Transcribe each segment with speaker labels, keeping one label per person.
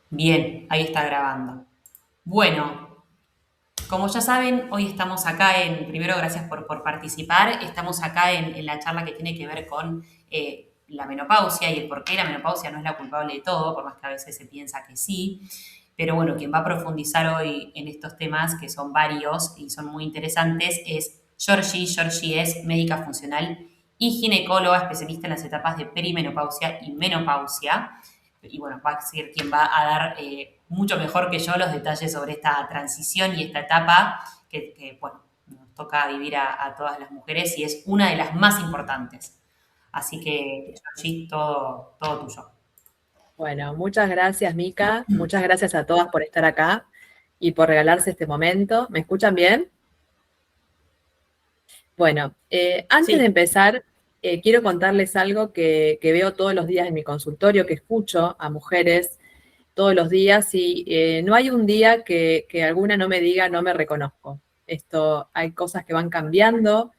Speaker 1: Bien, ahí está grabando. Bueno, como ya saben, hoy estamos acá primero gracias por participar, estamos acá en la charla que tiene que ver con la menopausia y el por qué la menopausia no es la culpable de todo, por más que a veces se piensa que sí. Pero bueno, quien va a profundizar hoy en estos temas, que son varios y son muy interesantes, es Georgie. Georgie es médica funcional y ginecóloga especialista en las etapas de perimenopausia y menopausia. Y bueno, va a ser quien va a dar mucho mejor que yo los detalles sobre esta transición y esta etapa bueno, nos toca vivir a todas las mujeres y es una de las más importantes. Así que, Georgie, todo tuyo.
Speaker 2: Bueno, muchas gracias, Mica. Muchas gracias a todas por estar acá y por regalarse este momento. ¿Me escuchan bien? Bueno, antes de
Speaker 1: Sí.
Speaker 2: empezar, quiero contarles algo que veo todos los días en mi consultorio, que escucho a mujeres todos los días y no hay un día que alguna no me diga no me reconozco. Esto, hay cosas que van cambiando,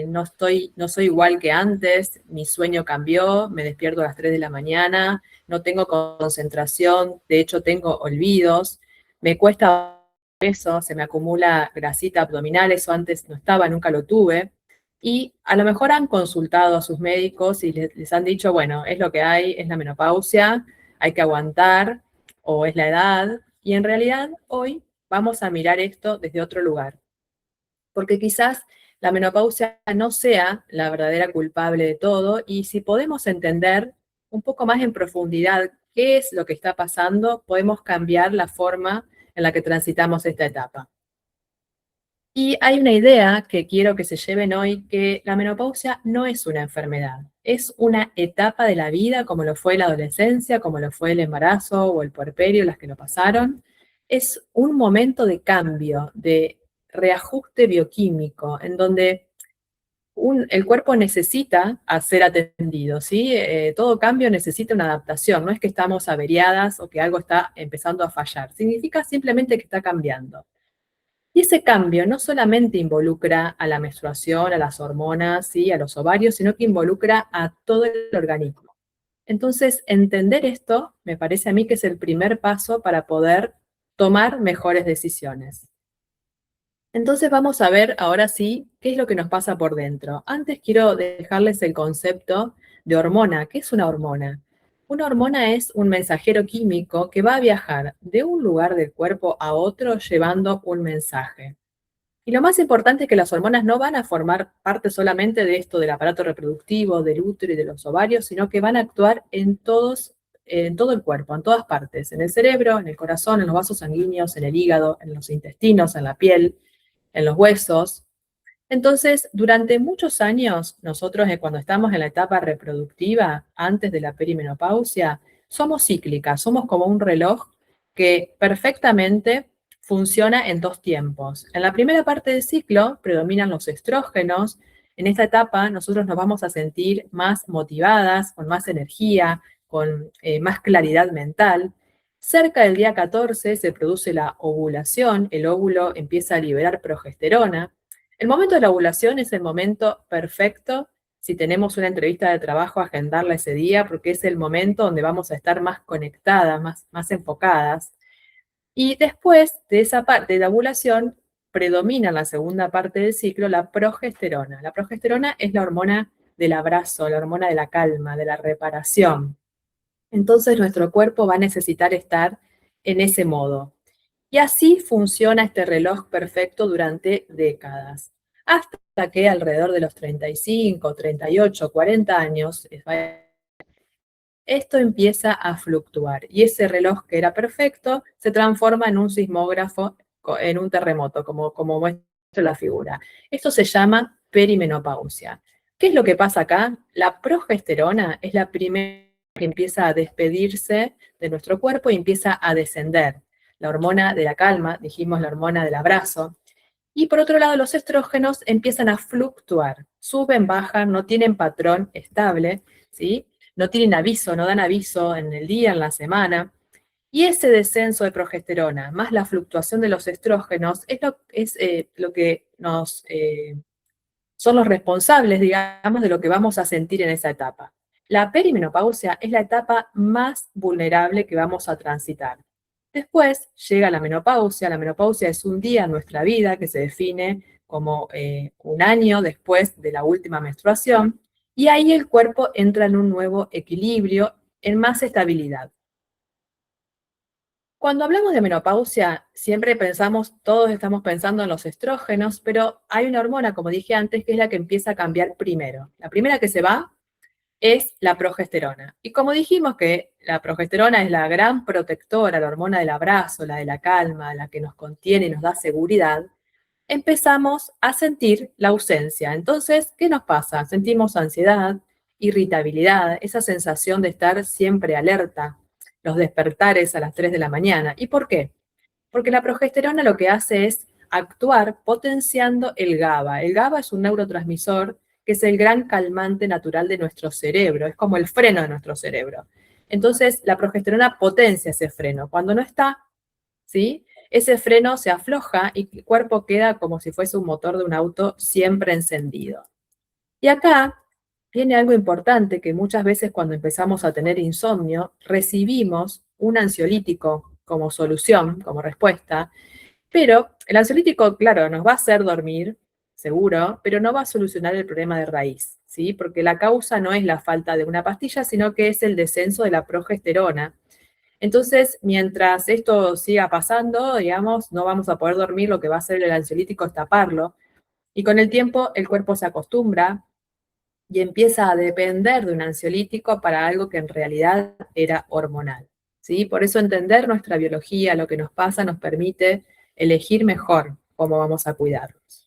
Speaker 2: no soy igual que antes, mi sueño cambió, me despierto a las 3 de la mañana, no tengo concentración, de hecho tengo olvidos, me cuesta eso, se me acumula grasita abdominal, eso antes no estaba, nunca lo tuve. Y a lo mejor han consultado a sus médicos y les han dicho, bueno, es lo que hay, es la menopausia, hay que aguantar, o es la edad, y en realidad hoy vamos a mirar esto desde otro lugar, porque quizás la menopausia no sea la verdadera culpable de todo, y si podemos entender un poco más en profundidad qué es lo que está pasando, podemos cambiar la forma en la que transitamos esta etapa. Y hay una idea que quiero que se lleven hoy, que la menopausia no es una enfermedad, es una etapa de la vida, como lo fue la adolescencia, como lo fue el embarazo o el puerperio, las que lo pasaron. Es un momento de cambio, de reajuste bioquímico, en donde el cuerpo necesita ser atendido, ¿sí? Todo cambio necesita una adaptación, no es que estamos averiadas o que algo está empezando a fallar, significa simplemente que está cambiando. Y ese cambio no solamente involucra a la menstruación, a las hormonas, ¿sí? A los ovarios, sino que involucra a todo el organismo. Entonces, entender esto me parece a mí que es el primer paso para poder tomar mejores decisiones. Entonces vamos a ver ahora sí qué es lo que nos pasa por dentro. Antes quiero dejarles el concepto de hormona. ¿Qué es una hormona? Una hormona es un mensajero químico que va a viajar de un lugar del cuerpo a otro llevando un mensaje. Y lo más importante es que las hormonas no van a formar parte solamente de esto del aparato reproductivo, del útero y de los ovarios, sino que van a actuar en todo el cuerpo, en todas partes, en el cerebro, en el corazón, en los vasos sanguíneos, en el hígado, en los intestinos, en la piel, en los huesos. Entonces, durante muchos años, nosotros cuando estamos en la etapa reproductiva, antes de la perimenopausia, somos cíclicas, somos como un reloj que perfectamente funciona en dos tiempos. En la primera parte del ciclo predominan los estrógenos. En esta etapa nosotros nos vamos a sentir más motivadas, con más energía, con más claridad mental. Cerca del día 14 se produce la ovulación, el óvulo empieza a liberar progesterona. El momento de la ovulación es el momento perfecto si tenemos una entrevista de trabajo, agendarla ese día, porque es el momento donde vamos a estar más conectadas, más enfocadas. Y después de esa parte de la ovulación, predomina en la segunda parte del ciclo la progesterona. La progesterona es la hormona del abrazo, la hormona de la calma, de la reparación. Entonces nuestro cuerpo va a necesitar estar en ese modo. Y así funciona este reloj perfecto durante décadas, hasta que alrededor de los 35, 38, 40 años, esto empieza a fluctuar y ese reloj que era perfecto se transforma en un sismógrafo, en un terremoto, como muestra la figura. Esto se llama perimenopausia. ¿Qué es lo que pasa acá? La progesterona es la primera que empieza a despedirse de nuestro cuerpo y empieza a descender. La hormona de la calma, dijimos la hormona del abrazo. Y por otro lado, los estrógenos empiezan a fluctuar, suben, bajan, no tienen patrón estable, ¿sí? No tienen aviso, no dan aviso en el día, en la semana. Y ese descenso de progesterona más la fluctuación de los estrógenos es lo que son los responsables, digamos, de lo que vamos a sentir en esa etapa. La perimenopausia es la etapa más vulnerable que vamos a transitar. Después llega la menopausia. La menopausia es un día en nuestra vida que se define como un año después de la última menstruación, y ahí el cuerpo entra en un nuevo equilibrio, en más estabilidad. Cuando hablamos de menopausia, siempre pensamos, todos estamos pensando en los estrógenos, pero hay una hormona, como dije antes, que es la que empieza a cambiar primero. La primera que se va es la progesterona. Y como dijimos que la progesterona es la gran protectora, la hormona del abrazo, la de la calma, la que nos contiene y nos da seguridad, empezamos a sentir la ausencia. Entonces, ¿qué nos pasa? Sentimos ansiedad, irritabilidad, esa sensación de estar siempre alerta, los despertares a las 3 de la mañana. ¿Y por qué? Porque la progesterona lo que hace es actuar potenciando el GABA. El GABA es un neurotransmisor que es el gran calmante natural de nuestro cerebro, es como el freno de nuestro cerebro. Entonces, la progesterona potencia ese freno. Cuando no está, ¿sí? Ese freno se afloja y el cuerpo queda como si fuese un motor de un auto siempre encendido. Y acá viene algo importante que muchas veces cuando empezamos a tener insomnio, recibimos un ansiolítico como solución, como respuesta, pero el ansiolítico, claro, nos va a hacer dormir, seguro, pero no va a solucionar el problema de raíz, ¿sí? Porque la causa no es la falta de una pastilla, sino que es el descenso de la progesterona. Entonces, mientras esto siga pasando, digamos, no vamos a poder dormir, lo que va a hacer el ansiolítico es taparlo. Y con el tiempo el cuerpo se acostumbra y empieza a depender de un ansiolítico para algo que en realidad era hormonal, ¿sí? Por eso entender nuestra biología, lo que nos pasa, nos permite elegir mejor cómo vamos a cuidarnos.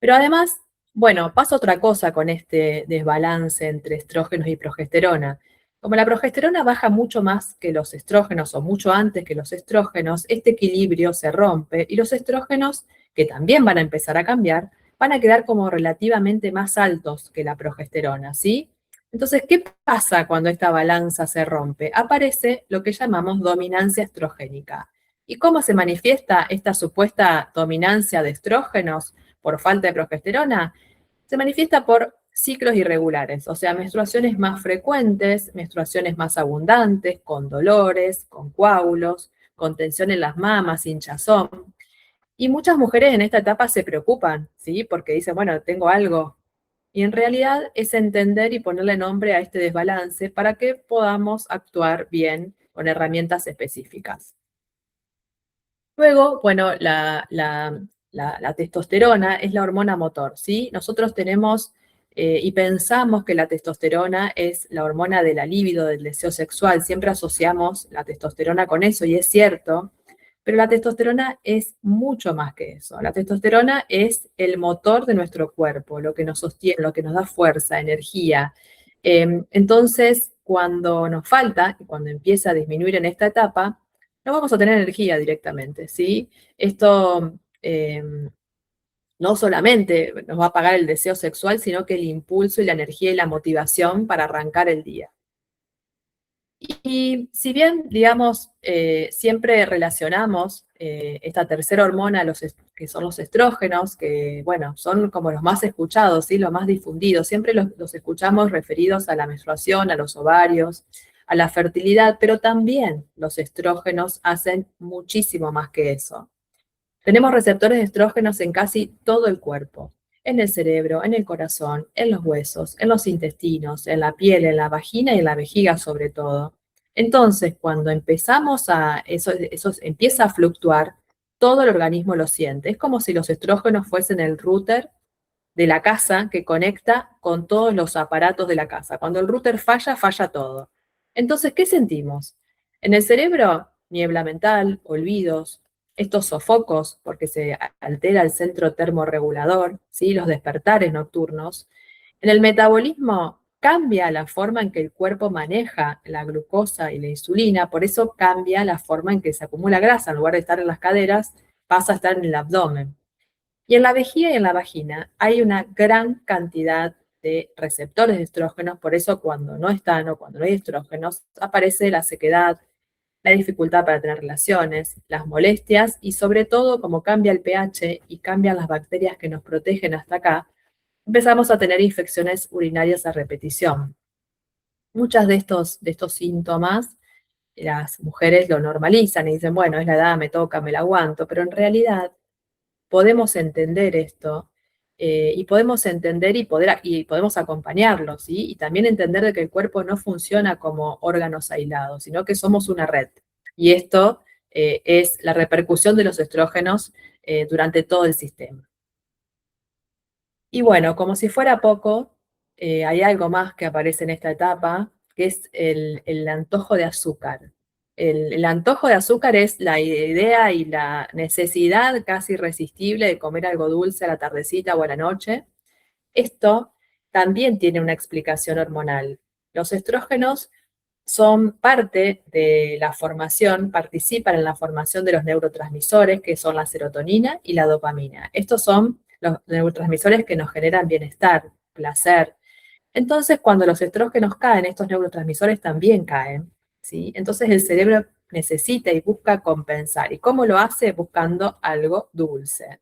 Speaker 2: Pero además, bueno, pasa otra cosa con este desbalance entre estrógenos y progesterona. Como la progesterona baja mucho más que los estrógenos o mucho antes que los estrógenos, este equilibrio se rompe y los estrógenos, que también van a empezar a cambiar, van a quedar como relativamente más altos que la progesterona, ¿sí? Entonces, ¿qué pasa cuando esta balanza se rompe? Aparece lo que llamamos dominancia estrogénica. ¿Y cómo se manifiesta esta supuesta dominancia de estrógenos por falta de progesterona? Se manifiesta por ciclos irregulares, o sea, menstruaciones más frecuentes, menstruaciones más abundantes, con dolores, con coágulos, con tensión en las mamas, hinchazón. Y muchas mujeres en esta etapa se preocupan, ¿sí? Porque dicen, bueno, tengo algo. Y en realidad es entender y ponerle nombre a este desbalance para que podamos actuar bien con herramientas específicas. Luego, bueno, la testosterona es la hormona motor, ¿sí? Nosotros tenemos y pensamos que la testosterona es la hormona de la libido, del deseo sexual. Siempre asociamos la testosterona con eso y es cierto, pero la testosterona es mucho más que eso. La testosterona es el motor de nuestro cuerpo, lo que nos sostiene, lo que nos da fuerza, energía. Entonces, cuando nos falta, y cuando empieza a disminuir en esta etapa, no vamos a tener energía directamente, ¿sí? Esto no solamente nos va a apagar el deseo sexual, sino que el impulso y la energía y la motivación para arrancar el día. Y si bien, digamos, siempre relacionamos esta tercera hormona, que son los estrógenos, que, bueno, son como los más escuchados, ¿sí? Los más difundidos, siempre los escuchamos referidos a la menstruación, a los ovarios, a la fertilidad, pero también los estrógenos hacen muchísimo más que eso. Tenemos receptores de estrógenos en casi todo el cuerpo, en el cerebro, en el corazón, en los huesos, en los intestinos, en la piel, en la vagina y en la vejiga sobre todo. Entonces, cuando empezamos eso empieza a fluctuar, todo el organismo lo siente. Es como si los estrógenos fuesen el router de la casa que conecta con todos los aparatos de la casa. Cuando el router falla, falla todo. Entonces, ¿qué sentimos? En el cerebro, niebla mental, olvidos, estos sofocos, porque se altera el centro termorregulador, ¿sí? Los despertares nocturnos. En el metabolismo cambia la forma en que el cuerpo maneja la glucosa y la insulina, por eso cambia la forma en que se acumula grasa. En lugar de estar en las caderas, pasa a estar en el abdomen. Y en la vejiga y en la vagina hay una gran cantidad de receptores de estrógenos, por eso cuando no están o cuando no hay estrógenos, aparece la sequedad, la dificultad para tener relaciones, las molestias y sobre todo como cambia el pH y cambian las bacterias que nos protegen hasta acá, empezamos a tener infecciones urinarias a repetición. Muchos de estos síntomas, las mujeres lo normalizan y dicen, bueno, es la edad, me toca, me la aguanto, pero en realidad podemos entender esto y podemos entender y podemos acompañarlo, ¿sí? Y también entender de que el cuerpo no funciona como órganos aislados, sino que somos una red. Y esto es la repercusión de los estrógenos durante todo el sistema. Y bueno, como si fuera poco, hay algo más que aparece en esta etapa, que es el antojo de azúcar. El antojo de azúcar es la idea y la necesidad casi irresistible de comer algo dulce a la tardecita o a la noche. Esto también tiene una explicación hormonal. Los estrógenos son parte de la formación, participan en la formación de los neurotransmisores, que son la serotonina y la dopamina. Estos son los neurotransmisores que nos generan bienestar, placer. Entonces, cuando los estrógenos caen, estos neurotransmisores también caen, ¿sí? Entonces, el cerebro necesita y busca compensar. ¿Y cómo lo hace? Buscando algo dulce.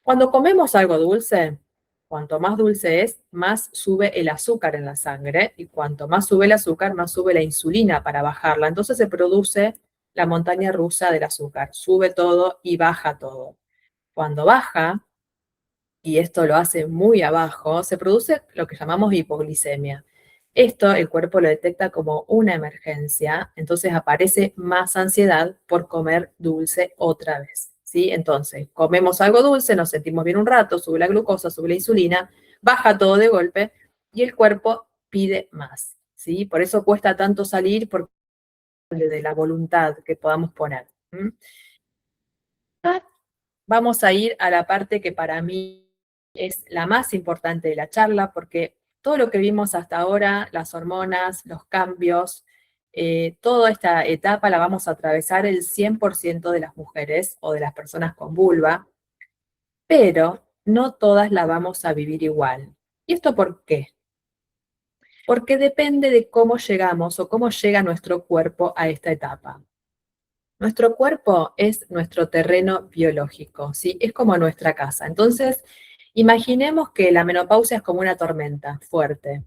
Speaker 2: Cuando comemos algo dulce, cuanto más dulce es, más sube el azúcar en la sangre y cuanto más sube el azúcar, más sube la insulina para bajarla. Entonces se produce la montaña rusa del azúcar. Sube todo y baja todo. Cuando baja, y esto lo hace muy abajo, se produce lo que llamamos hipoglicemia. Esto el cuerpo lo detecta como una emergencia, entonces aparece más ansiedad por comer dulce otra vez, ¿sí? Entonces, comemos algo dulce, nos sentimos bien un rato, sube la glucosa, sube la insulina, baja todo de golpe y el cuerpo pide más, ¿sí? Por eso cuesta tanto salir porque de la voluntad que podamos poner. Vamos a ir a la parte que para mí es la más importante de la charla, porque todo lo que vimos hasta ahora, las hormonas, los cambios, toda esta etapa la vamos a atravesar el 100% de las mujeres o de las personas con vulva, pero no todas la vamos a vivir igual. ¿Y esto por qué? Porque depende de cómo llegamos o cómo llega nuestro cuerpo a esta etapa. Nuestro cuerpo es nuestro terreno biológico, ¿sí? Es como nuestra casa. Entonces, imaginemos que la menopausia es como una tormenta fuerte.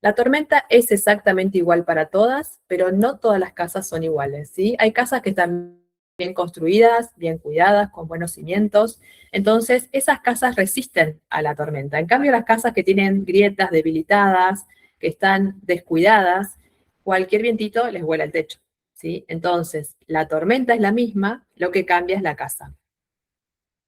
Speaker 2: La tormenta es exactamente igual para todas, pero no todas las casas son iguales, ¿sí? Hay casas que están bien construidas, bien cuidadas, con buenos cimientos. Entonces, esas casas resisten a la tormenta. En cambio, las casas que tienen grietas debilitadas, que están descuidadas, cualquier vientito les vuela el techo, ¿sí? Entonces, la tormenta es la misma, lo que cambia es la casa.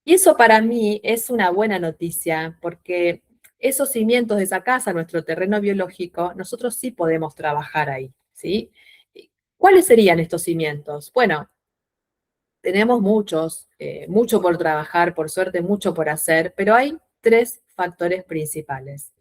Speaker 2: Y eso para mí es una buena noticia, porque esos cimientos de esa casa, nuestro terreno biológico, nosotros sí podemos trabajar ahí, ¿sí? ¿Cuáles serían estos cimientos? Bueno, tenemos muchos, mucho por trabajar, por suerte, mucho por hacer, pero hay tres factores principales.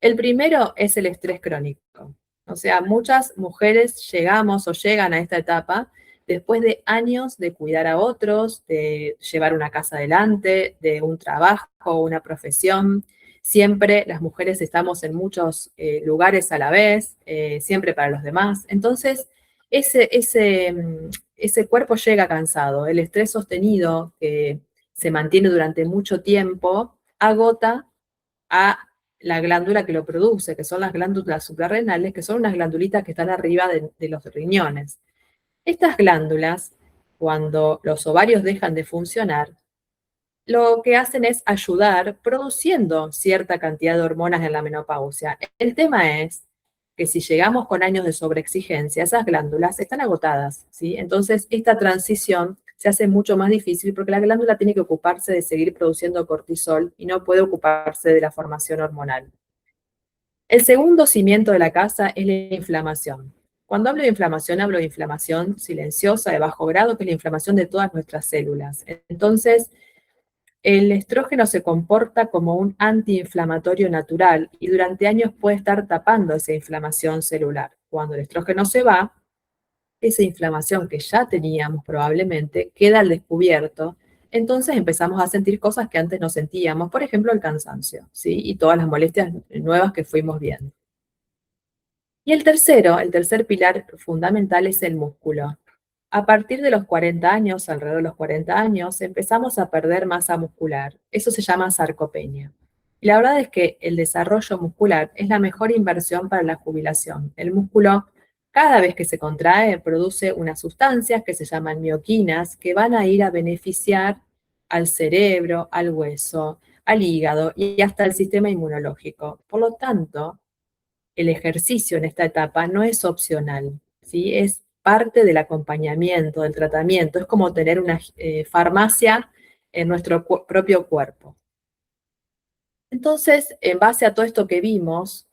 Speaker 2: El primero es el estrés crónico. O sea, muchas mujeres llegamos o llegan a esta etapa después de años de cuidar a otros, de llevar una casa adelante, de un trabajo, una profesión. Siempre las mujeres estamos en muchos lugares a la vez, siempre para los demás. Entonces, ese cuerpo llega cansado. El estrés sostenido que se mantiene durante mucho tiempo agota a la glándula que lo produce, que son las glándulas suprarrenales, que son unas glandulitas que están arriba de los riñones. Estas glándulas, cuando los ovarios dejan de funcionar, lo que hacen es ayudar produciendo cierta cantidad de hormonas en la menopausia. El tema es que si llegamos con años de sobreexigencia, esas glándulas están agotadas, ¿sí? Entonces, esta transición se hace mucho más difícil porque la glándula tiene que ocuparse de seguir produciendo cortisol y no puede ocuparse de la formación hormonal. El segundo cimiento de la casa es la inflamación. Cuando hablo de inflamación silenciosa de bajo grado, que es la inflamación de todas nuestras células. Entonces, el estrógeno se comporta como un antiinflamatorio natural y durante años puede estar tapando esa inflamación celular. Cuando el estrógeno se va, esa inflamación que ya teníamos probablemente queda al descubierto. Entonces empezamos a sentir cosas que antes no sentíamos, por ejemplo, el cansancio, ¿sí? Y todas las molestias nuevas que fuimos viendo. Y el tercer pilar fundamental es el músculo. A partir de los 40 años, alrededor de los 40 años, empezamos a perder masa muscular. Eso se llama sarcopenia. Y la verdad es que el desarrollo muscular es la mejor inversión para la jubilación. El músculo, cada vez que se contrae, produce unas sustancias que se llaman mioquinas que van a ir a beneficiar al cerebro, al hueso, al hígado y hasta al sistema inmunológico. Por lo tanto, el ejercicio en esta etapa no es opcional, ¿sí? Es parte del acompañamiento, del tratamiento. Es como tener una farmacia en nuestro propio cuerpo. Entonces, en base a todo esto que vimos,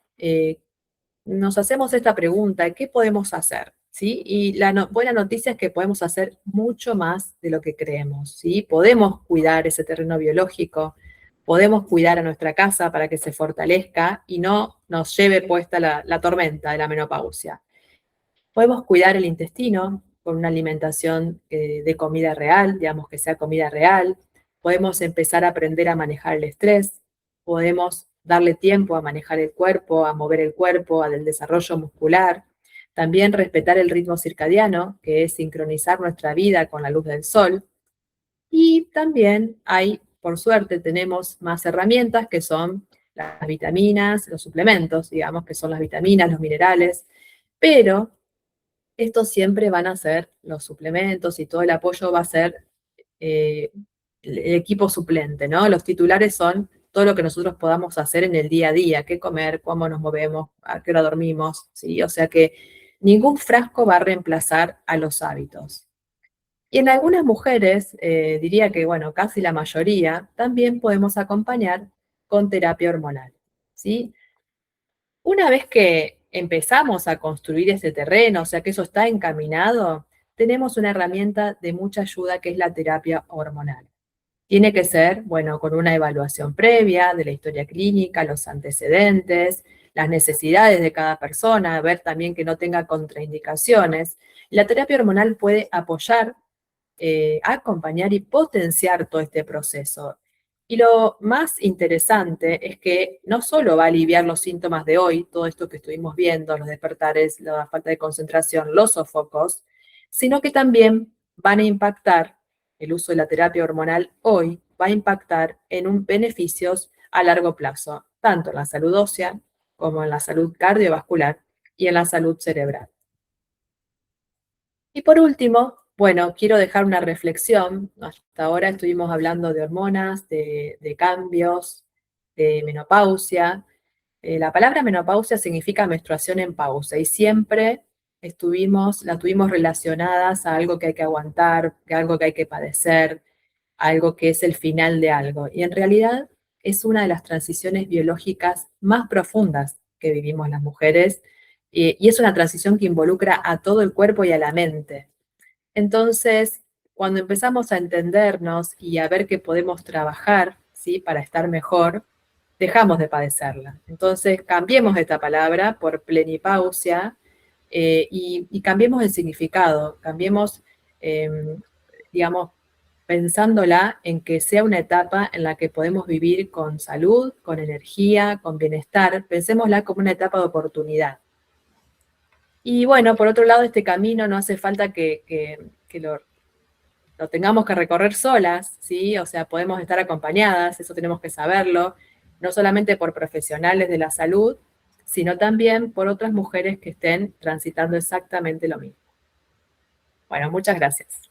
Speaker 2: nos hacemos esta pregunta, ¿qué podemos hacer? ¿Sí? Y la buena noticia es que podemos hacer mucho más de lo que creemos, ¿sí? Podemos cuidar ese terreno biológico, podemos cuidar a nuestra casa para que se fortalezca y no nos lleve puesta la tormenta de la menopausia. Podemos cuidar el intestino con una alimentación de comida real, digamos que sea comida real. Podemos empezar a aprender a manejar el estrés. Podemos darle tiempo a manejar el cuerpo, a mover el cuerpo, al desarrollo muscular. También respetar el ritmo circadiano, que es sincronizar nuestra vida con la luz del sol. Y también hay, por suerte, tenemos más herramientas que son las vitaminas, los suplementos, digamos, que son las vitaminas, los minerales, pero estos siempre van a ser los suplementos y todo el apoyo va a ser eh, el equipo suplente, ¿no? Los titulares son todo lo que nosotros podamos hacer en el día a día, qué comer, cómo nos movemos, a qué hora dormimos, ¿sí? O sea que ningún frasco va a reemplazar a los hábitos. Y en algunas mujeres, diría que, bueno, casi la mayoría, también podemos acompañar con terapia hormonal, ¿sí? Una vez que empezamos a construir ese terreno, o sea que eso está encaminado, tenemos una herramienta de mucha ayuda que es la terapia hormonal. Tiene que ser, bueno, con una evaluación previa de la historia clínica, los antecedentes, las necesidades de cada persona, ver también que no tenga contraindicaciones. La terapia hormonal puede apoyar, acompañar y potenciar todo este proceso. Y lo más interesante es que no solo va a aliviar los síntomas de hoy, todo esto que estuvimos viendo, los despertares, la falta de concentración, los sofocos, sino que también van a impactar, el uso de la terapia hormonal hoy va a impactar en un beneficios a largo plazo, tanto en la salud ósea como en la salud cardiovascular y en la salud cerebral. Y por último, bueno, quiero dejar una reflexión. Hasta ahora estuvimos hablando de hormonas, de cambios, de menopausia. La palabra menopausia significa menstruación en pausa y siempre la tuvimos relacionadas a algo que hay que aguantar, a algo que hay que padecer, algo que es el final de algo. Y en realidad es una de las transiciones biológicas más profundas que vivimos las mujeres y es una transición que involucra a todo el cuerpo y a la mente. Entonces, cuando empezamos a entendernos y a ver que podemos trabajar, ¿sí? Para estar mejor, dejamos de padecerla. Entonces, cambiemos esta palabra por plenipausia y cambiemos el significado, cambiemos, eh, digamos, pensándola en que sea una etapa en la que podemos vivir con salud, con energía, con bienestar. Pensémosla como una etapa de oportunidad. Y bueno, por otro lado, este camino no hace falta que lo tengamos que recorrer solas, ¿sí? O sea, podemos estar acompañadas, eso tenemos que saberlo, no solamente por profesionales de la salud, sino también por otras mujeres que estén transitando exactamente lo mismo. Bueno, muchas gracias.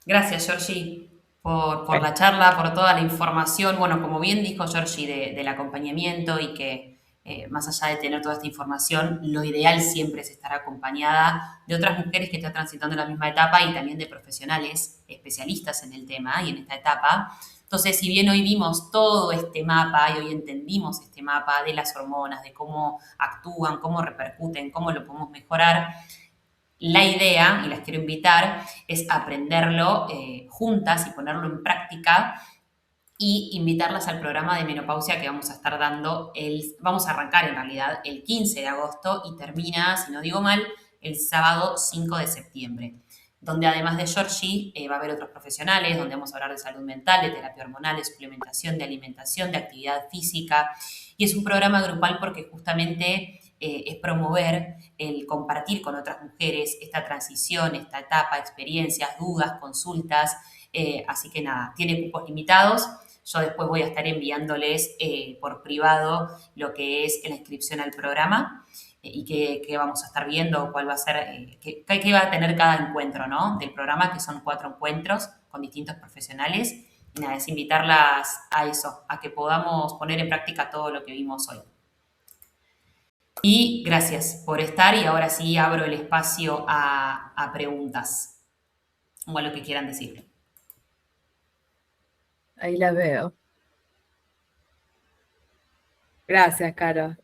Speaker 1: Gracias, Georgie, por
Speaker 2: Bueno,
Speaker 1: la charla, por toda la información. Bueno, como bien dijo Georgie, del acompañamiento y que más allá de tener toda esta información, lo ideal siempre es estar acompañada de otras mujeres que están transitando la misma etapa y también de profesionales especialistas en el tema y en esta etapa. Entonces, si bien hoy vimos todo este mapa y hoy entendimos este mapa de las hormonas, de cómo actúan, cómo repercuten, cómo lo podemos mejorar, la idea, y las quiero invitar, es aprenderlo juntas y ponerlo en práctica y invitarlas al programa de menopausia que vamos a estar dando, vamos a arrancar en realidad el 15 de agosto y termina, si no digo mal, el sábado 5 de septiembre, donde además de Georgie va a haber otros profesionales, donde vamos a hablar de salud mental, de terapia hormonal, de suplementación, de alimentación, de actividad física, y es un programa grupal porque justamente es promover el compartir con otras mujeres esta transición, esta etapa, experiencias, dudas, consultas, así que nada, tiene cupos limitados, Yo después voy a estar enviándoles por privado lo que es la inscripción al programa y qué vamos a estar viendo, cuál va a ser, qué va a tener cada encuentro, ¿no? Del programa, que son 4 encuentros con distintos profesionales. Y nada, es invitarlas a eso, a que podamos poner en práctica todo lo que vimos hoy. Y gracias por estar y ahora sí abro el espacio a preguntas o a lo que quieran decir.
Speaker 2: Ahí la veo. Gracias, Caro.